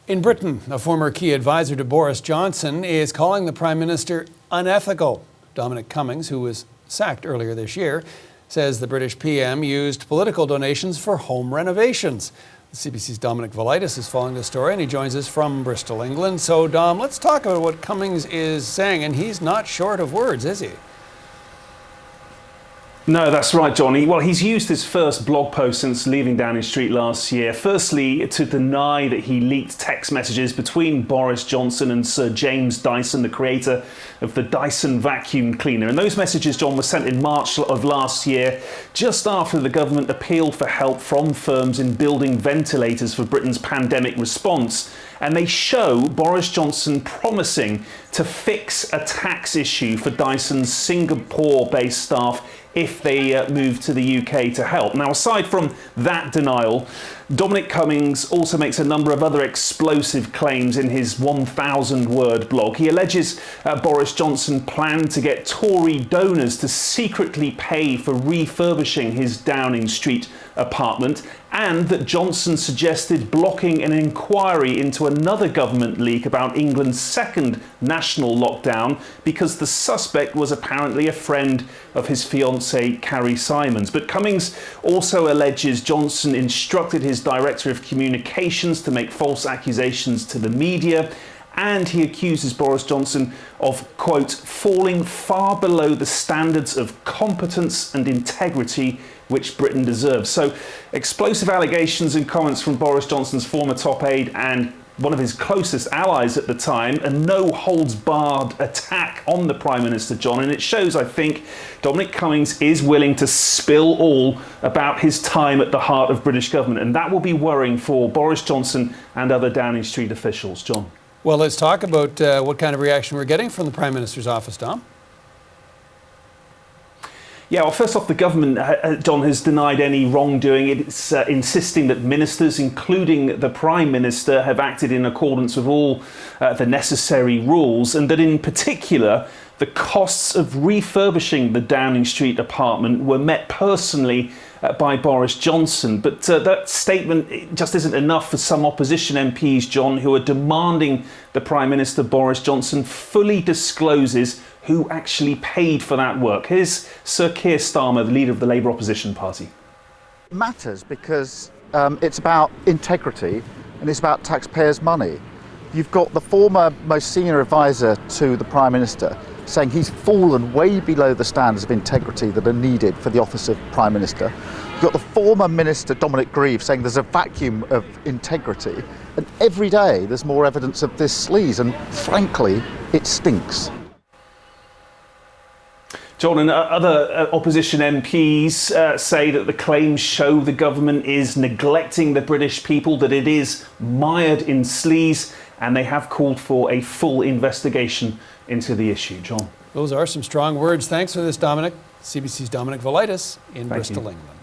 In Britain, a former key advisor to Boris Johnson is calling the Prime Minister unethical. Dominic Cummings, who was sacked earlier this year, says the British PM used political donations for home renovations. The CBC's Dominic Velitis is following the story, and he joins us from Bristol, England. So, Dom, let's talk about what Cummings is saying, and he's not short of words, is he? No, that's right, Johnny. Well, he's used his first blog post since leaving Downing Street last year, firstly to deny that he leaked text messages between Boris Johnson and Sir James Dyson, the creator of the Dyson vacuum cleaner. And those messages, John, were sent in March of last year, just after the government appealed for help from firms in building ventilators for Britain's pandemic response. And they show Boris Johnson promising to fix a tax issue for Dyson's Singapore-based staff if they move to the UK to help. Now, aside from that denial, Dominic Cummings also makes a number of other explosive claims in his 1,000-word blog. He alleges Boris Johnson planned to get Tory donors to secretly pay for refurbishing his Downing Street apartment, and that Johnson suggested blocking an inquiry into another government leak about England's second national lockdown because the suspect was apparently a friend of his fiancée Carrie Simons. But Cummings also alleges Johnson instructed his Director of Communications to make false accusations to the media, and he accuses Boris Johnson of, quote, falling far below the standards of competence and integrity which Britain deserves. So, explosive allegations and comments from Boris Johnson's former top aide and one of his closest allies at the time, a no-holds-barred attack on the Prime Minister, John, and it shows, I think, Dominic Cummings is willing to spill all about his time at the heart of British government, and that will be worrying for Boris Johnson and other Downing Street officials. John. Well, let's talk about what kind of reaction we're getting from the Prime Minister's office, Dom. Yeah, well, first off, the government, John, has denied any wrongdoing. It's insisting that ministers, including the Prime Minister, have acted in accordance with all the necessary rules, and that in particular, the costs of refurbishing the Downing Street apartment were met personally by Boris Johnson. But that statement just isn't enough for some opposition MPs, John, who are demanding the Prime Minister, Boris Johnson, fully discloses who actually paid for that work. Here's Sir Keir Starmer, the leader of the Labour opposition party. It matters because it's about integrity and it's about taxpayers' money. You've got the former most senior advisor to the Prime Minister saying he's fallen way below the standards of integrity that are needed for the office of Prime Minister. You've got the former Minister, Dominic Grieve, saying there's a vacuum of integrity. And every day there's more evidence of this sleaze, and frankly, it stinks. John, and other opposition MPs say that the claims show the government is neglecting the British people, that it is mired in sleaze, and they have called for a full investigation into the issue. John. Those are some strong words. Thanks for this, Dominic. CBC's Dominic Velitis in Bristol, England.